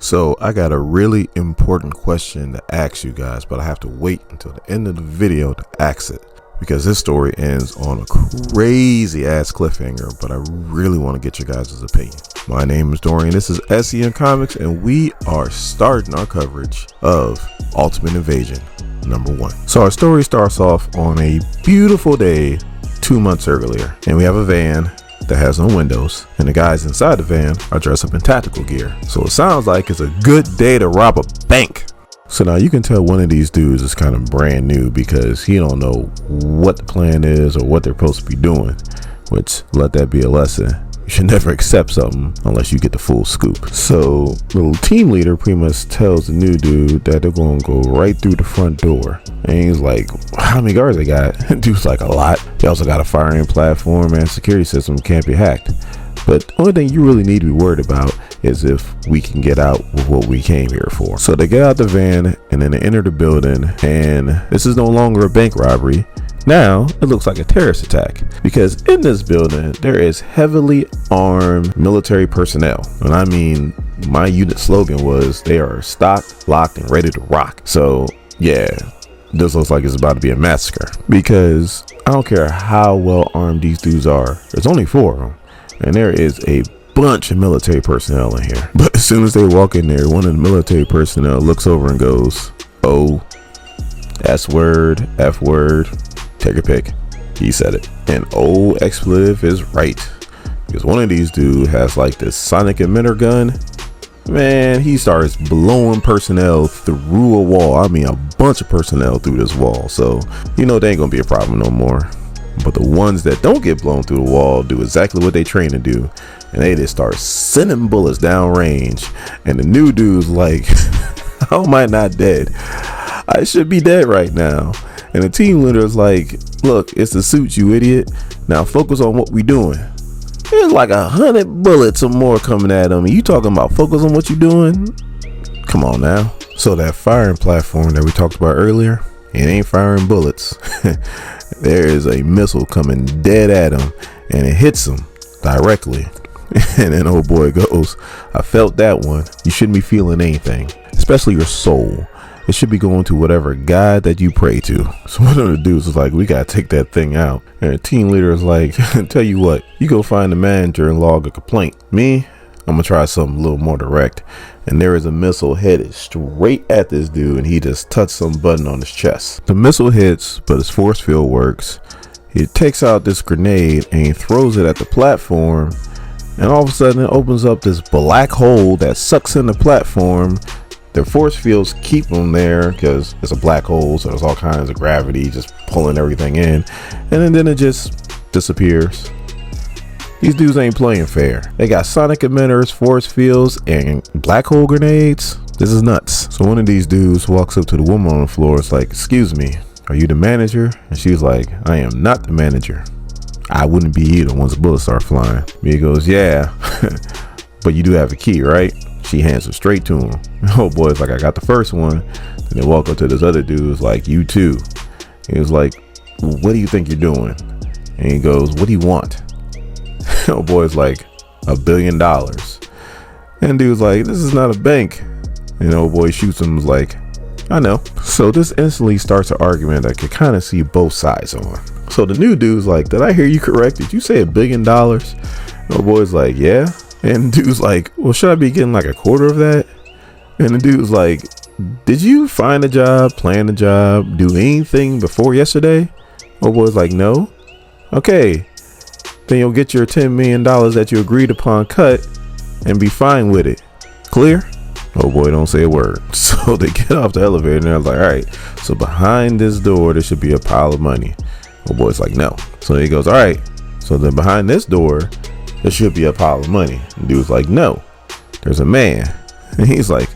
So I got a really important question to ask you guys, but I have to wait until the end of the video to ask it because this story ends on a crazy ass cliffhanger, but I really want to get your guys' opinion. My name is Dorian, this is SEN Comics, and we are starting our coverage of Ultimate Invasion #1. So our story starts off on a beautiful day 2 months earlier, and we have a van that has no windows, and the guys inside the van are dressed up in tactical gear. So it sounds like it's a good day to rob a bank. So now you can tell one of these dudes is kind of brand new because he don't know what the plan is or what they're supposed to be doing, which let that be a lesson. You should never accept something unless you get the full scoop. So the little team leader pretty much tells the new dude that they're going to go right through the front door. And he's like, how many guards they got? Dude's like, a lot. They also got a firing platform and security system can't be hacked. But the only thing you really need to be worried about is if we can get out with what we came here for. So they get out the van and then they enter the building, and this is no longer a bank robbery. Now it looks like a terrorist attack because in this building there is heavily armed military personnel. And I mean, my unit slogan was they are stocked, locked, and ready to rock. So yeah, this looks like it's about to be a massacre because I don't care how well armed these dudes are. There's only 4 of them, and there is a bunch of military personnel in here. But as soon as they walk in there, one of the military personnel looks over and goes, "Oh, S word, F word, take a pick." He said it. And old expletive is right, because one of these dudes has like this sonic emitter gun. Man, he starts blowing personnel through a wall. I mean, a bunch of personnel through this wall. So you know they ain't gonna be a problem no more. But the ones that don't get blown through the wall do exactly what they train to do, and they just start sending bullets down range. And the new dude's like, how am I not dead? I should be dead right now. And the team leader is like, look, it's the suits, you idiot. Now focus on what we doing. There's like 100 bullets or more coming at him. You talking about focus on what you doing? Come on now. So that firing platform that we talked about earlier, it ain't firing bullets. There is a missile coming dead at him, and it hits him directly. And then old boy goes, I felt that one. You shouldn't be feeling anything, especially your soul. It should be going to whatever God that you pray to. So one of the dudes is like, we gotta take that thing out. And the team leader is like, tell you what, you go find the manager and log a complaint. Me, I'm gonna try something a little more direct. And there is a missile headed straight at this dude, and he just touched some button on his chest. The missile hits, but his force field works. He takes out this grenade and he throws it at the platform, and all of a sudden it opens up this black hole that sucks in the platform. Their force fields keep them there because it's a black hole, so there's all kinds of gravity just pulling everything in, and then it just disappears. These dudes ain't playing fair. They got sonic emitters, force fields, and black hole grenades. This is nuts. So one of these dudes walks up to the woman on the floor. It's like, excuse me, are you the manager? And she's like, I am not the manager. I wouldn't be either once the bullets start flying. He goes, yeah, but you do have a key, right? She hands it straight to him. Oh boy's like, I got the first one. Then they walk up to this other dude who's like, you too. He was like, what do you think you're doing? And he goes, what do you want? Oh boy's like, $1 billion. And dude's like, this is not a bank. And old boy shoots him, like, I know. So this instantly starts an argument I could kind of see both sides on. So the new dude's like, did I hear you correct? Did you say $1 billion? And old boy's like, yeah. And the dude's like, well, should I be getting like a quarter of that? And the dude's like, did you find a job, plan a job, do anything before yesterday? Old boy's like, no. Okay, then you'll get your $10 million that you agreed upon cut and be fine with it. Clear? Oh boy, don't say a word. So they get off the elevator and they're like, all right, so behind this door there should be a pile of money. Oh boy's like, no. So he goes, all right, so then behind this door there should be a pile of money. And dude's like, no, there's a man. And he's like,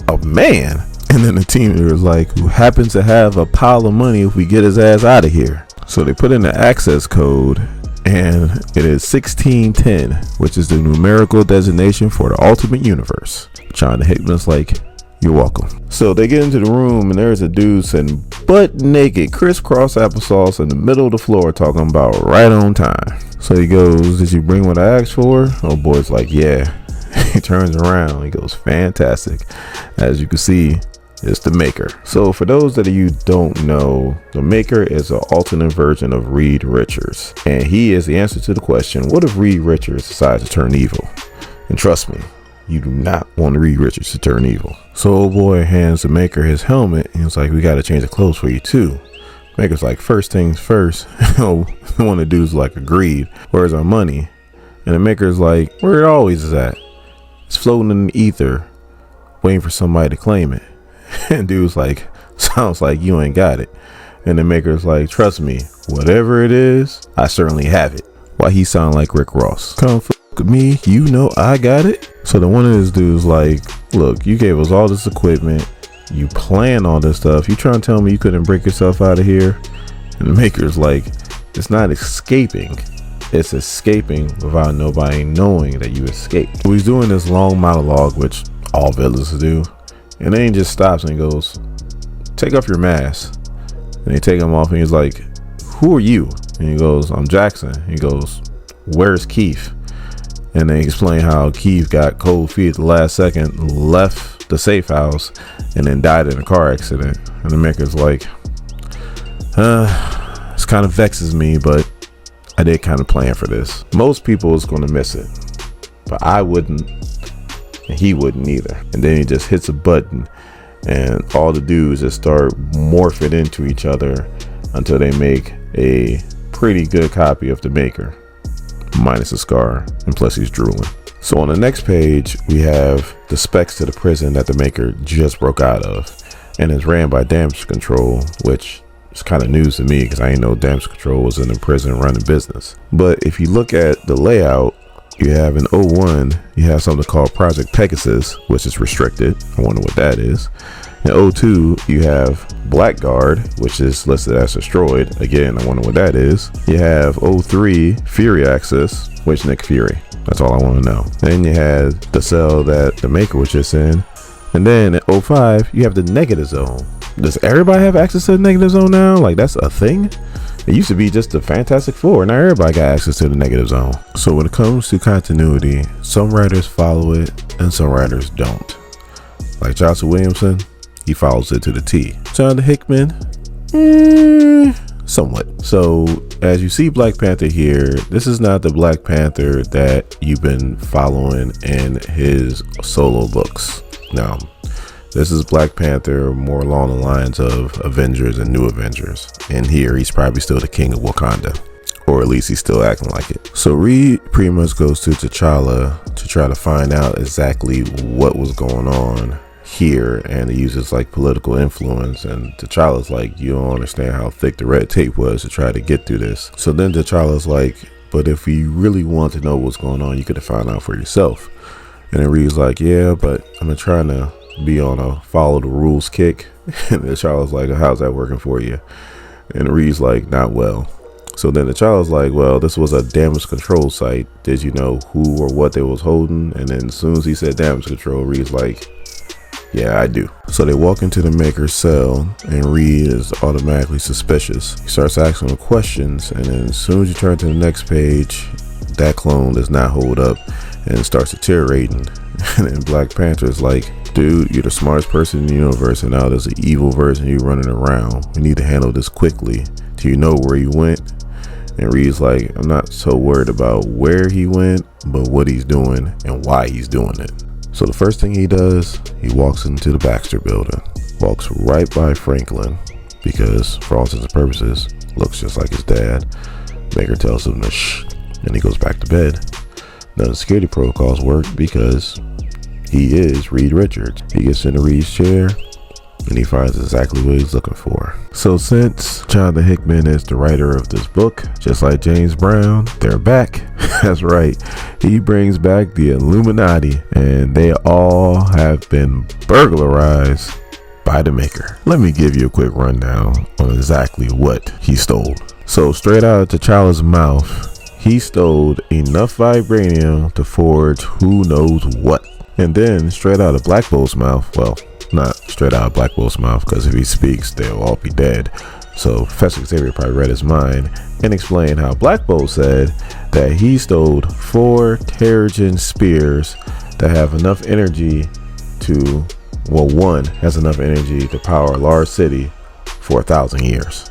a man? And then the team leader is like, who happens to have a pile of money if we get his ass out of here. So they put in the access code, and it is 1610, which is the numerical designation for the ultimate universe. John Hickman's like, you're welcome. So they get into the room, and there's a dude sitting butt naked, crisscross applesauce in the middle of the floor, talking about right on time. So he goes, did you bring what I asked for? Oh boy's like, yeah. He turns around, he goes, fantastic. As you can see, it's the Maker. So for those that you don't know, the Maker is an alternate version of Reed Richards, and he is the answer to the question, what if Reed Richards decides to turn evil? And trust me, you do not want Reed Richards to turn evil. So old boy hands the Maker his helmet, and he's like, we got to change the clothes for you too. Maker's like, first things first. One of the dudes like, agreed, where's our money? And the Maker's like, where it always is at. It's floating in the ether, waiting for somebody to claim it. And dude's like, sounds like you ain't got it. And the Maker's like, trust me, whatever it is, I certainly have it. Why he sound like Rick Ross? Come fuck with me, you know I got it. So then one of his dudes like, look, you gave us all this equipment, you plan all this stuff, you trying to tell me you couldn't break yourself out of here? And the Maker's like, it's not escaping, it's escaping without nobody knowing that you escaped. So he's doing this long monologue, which all villains do. And then he just stops and he goes, take off your mask. And they take him off and he's like, who are you? And he goes, I'm Jackson. He goes, where's Keith? And they explain how Keith got cold feet at the last second, left the safe house, and then died in a car accident. And the Maker's like, this kind of vexes me, but I did kind of plan for this. Most people is going to miss it, but I wouldn't. And he wouldn't either. And then he just hits a button and all the dudes just start morphing into each other until they make a pretty good copy of the Maker, minus a scar, and plus he's drooling. So on the next page, we have the specs to the prison that the Maker just broke out of, and is ran by Damage Control, which is kind of news to me because I didn't know Damage Control was in the prison running business. But if you look at the layout, you have in 01, you have something called Project Pegasus, which is restricted. I wonder what that is. In 02, you have Blackguard, which is listed as destroyed. Again, I wonder what that is. You have 03, Fury Access, which Nick Fury. That's all I want to know. Then you had the cell that the Maker was just in. And then in 05, you have the Negative Zone. Does everybody have access to the Negative Zone now? Like, that's a thing? It used to be just the Fantastic Four. Now everybody got access to the Negative Zone. So when it comes to continuity, some writers follow it and some writers don't. Like Johnson Williamson, he follows it to the T. Jonathan Hickman, somewhat. So as you see Black Panther here, this is not the Black Panther that you've been following in his solo books. No. This is Black Panther more along the lines of Avengers and New Avengers. And here, he's probably still the king of Wakanda. Or at least he's still acting like it. So Reed pretty much goes to T'Challa to try to find out exactly what was going on here. And he uses like political influence. And T'Challa's like, you don't understand how thick the red tape was to try to get through this. So then T'Challa's like, but if you really want to know what's going on, you could have found out for yourself. And then Reed's like, yeah, but I've been trying to be on a follow the rules kick. And the child's like, how's that working for you? And Reed's like, not well. So then the child's like, well, this was a damage control site. Did you know who or what they was holding? And then as soon as he said damage control, Reed's like, yeah, I do. So they walk into the Maker's cell and Reed is automatically suspicious. He starts asking him questions, and then as soon as you turn to the next page, that clone does not hold up and starts deteriorating. And then Black Panther is like, dude, you're the smartest person in the universe, and now there's an evil version of you running around. We need to handle this quickly. Do you know where he went? And Reed's like, I'm not so worried about where he went, but what he's doing and why he's doing it. So the first thing he does, he walks into the Baxter building, walks right by Franklin, because for all intents and purposes, looks just like his dad. Maker tells him to shh, and he goes back to bed. None of the security protocols work because he is Reed Richards. He gets into Reed's chair and he finds exactly what he's looking for. So since Jonathan Hickman is the writer of this book, just like James Brown, they're back. That's right. He brings back the Illuminati, and they all have been burglarized by the Maker. Let me give you a quick rundown on exactly what he stole. So straight out of T'Challa's mouth, he stole enough vibranium to forge who knows what. And then straight out of Black Bolt's mouth, well, not straight out of Black Bolt's mouth, because if he speaks, they'll all be dead. So Professor Xavier probably read his mind and explained how Black Bolt said that he stole 4 Terrigen spears that have enough energy to, well, one has enough energy to power a large city for 1,000 years.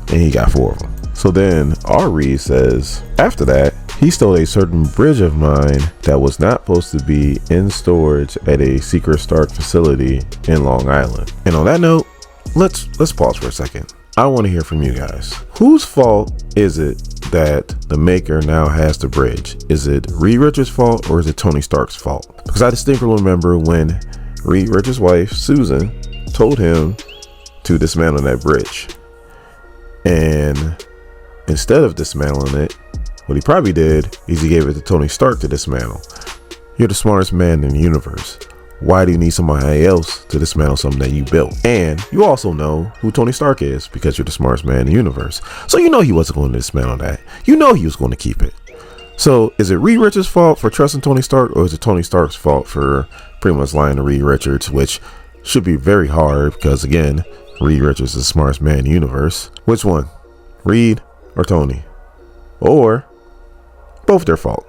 And he got 4 of them. So then R. Reed says, after that, he stole a certain bridge of mine that was not supposed to be in storage at a secret Stark facility in Long Island. And on that note, let's pause for a second. I want to hear from you guys. Whose fault is it that the Maker now has the bridge? Is it Reed Richards' fault or is it Tony Stark's fault? Because I distinctly remember when Reed Richards' wife, Susan, told him to dismantle that bridge. And instead of dismantling it, what he probably did is he gave it to Tony Stark to dismantle. You're the smartest man in the universe. Why do you need somebody else to dismantle something that you built? And you also know who Tony Stark is because you're the smartest man in the universe. So you know he wasn't going to dismantle that. You know he was going to keep it. So is it Reed Richards' fault for trusting Tony Stark, or is it Tony Stark's fault for pretty much lying to Reed Richards, which should be very hard because, again, Reed Richards is the smartest man in the universe. Which one? Reed or Tony? Or both their fault?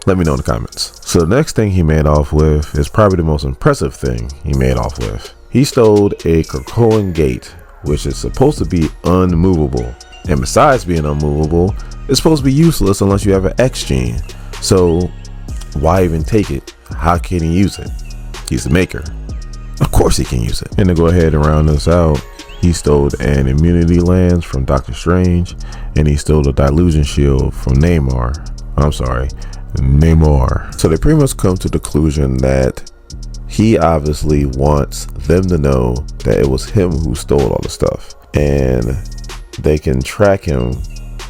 Let me know in the comments. So the next thing he made off with is probably the most impressive thing he made off with. He stole a Krakoan gate, which is supposed to be unmovable. And besides being unmovable, it's supposed to be useless unless you have an X gene. So why even take it? How can he use it? He's the Maker. Of course he can use it. And to go ahead and round this out, he stole an immunity lens from Doctor Strange, and he stole a dilution shield from Namor. So they pretty much come to the conclusion that he obviously wants them to know that it was him who stole all the stuff, and they can track him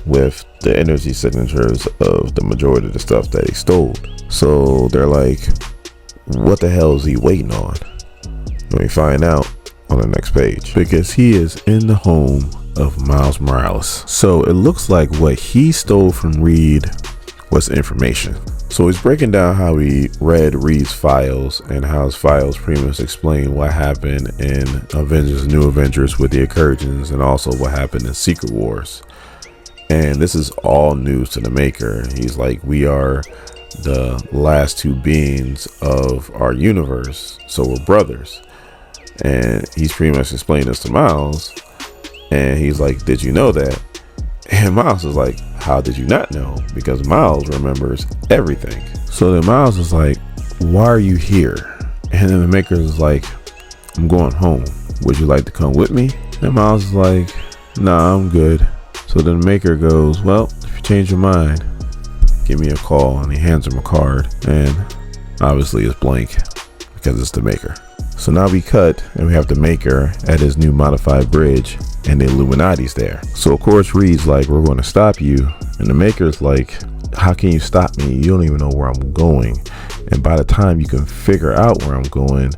with the energy signatures of the majority of the stuff that he stole. So they're like, what the hell is he waiting on? And we find out on the next page, because he is in the home of Miles Morales. So it looks like what he stole from Reed was information. So he's breaking down how he read Reed's files and how his files pretty much explain what happened in Avengers, New Avengers with the Incursions, and also what happened in Secret Wars. And this is all news to the Maker. He's like, we are the last two beings of our universe, so we're brothers. And he's pretty much explaining this to Miles, and he's like, did you know that? And Miles is like, how did you not know? Because Miles remembers everything. So then Miles is like, why are you here? And then the Maker is like, I'm going home. Would you like to come with me? And Miles is like, nah, I'm good. So then the Maker goes, well, if you change your mind, give me a call. And he hands him a card, and obviously it's blank because it's the Maker. So now we cut and we have the Maker at his new modified bridge, and the Illuminati's there. So of course Reed's like, we're going to stop you. And the Maker's like, how can you stop me? You don't even know where I'm going. And by the time you can figure out where I'm going,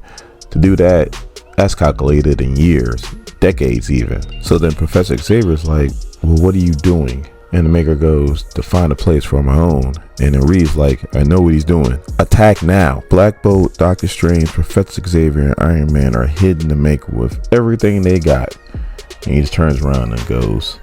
to do that, that's calculated in years, decades even. So then Professor Xavier's like, well, what are you doing? And the Maker goes, to find a place for my own. And then Reed's like, I know what he's doing. Attack now. Black Bolt, Doctor Strange, Professor Xavier, and Iron Man are hitting the Maker with everything they got. And he just turns around and goes,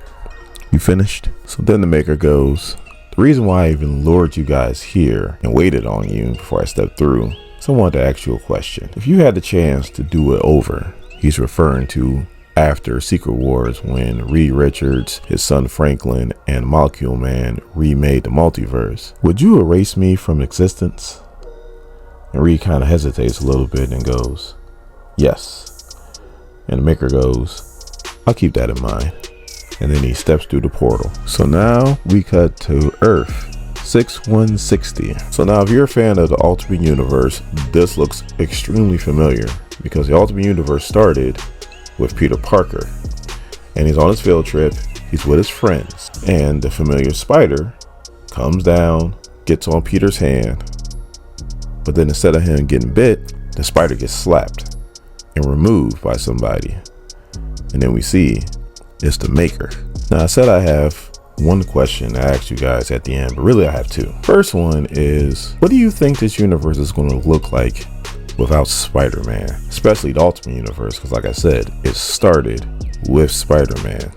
you finished? So then the Maker goes, the reason why I even lured you guys here and waited on you before I stepped through is I wanted to ask you a question. If you had the chance to do it over, he's referring to after Secret Wars, when Reed Richards, his son Franklin, and Molecule Man remade the multiverse, would you erase me from existence? And Reed kind of hesitates a little bit and goes, yes. And the Maker goes, I'll keep that in mind. And then he steps through the portal. So now we cut to Earth 6160. So now if you're a fan of the Ultimate Universe, this looks extremely familiar because the Ultimate Universe started with Peter Parker, and he's on his field trip. He's with his friends, and the familiar spider comes down, gets on Peter's hand, but then instead of him getting bit, the spider gets slapped and removed by somebody. And then we see it's the Maker. Now I said I have one question to ask you guys at the end, but really I have two. First one is, what do you think this universe is going to look like without Spider-Man, especially the Ultimate Universe? Because like I said, it started with Spider-Man,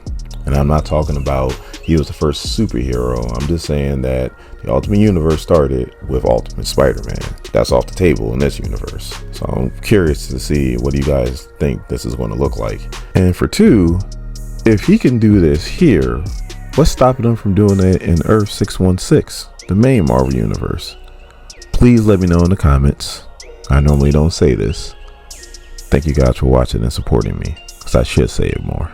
and I'm not talking about he was the first superhero. I'm just saying that The Ultimate Universe started with Ultimate Spider-Man. That's off the table in this universe. So I'm curious to see what you guys think this is going to look like. And for 2, if he can do this here, what's stopping him from doing it in Earth 616, the main Marvel Universe? Please let me know in the comments. I normally don't say this. Thank you guys for watching and supporting me, because I should say it more.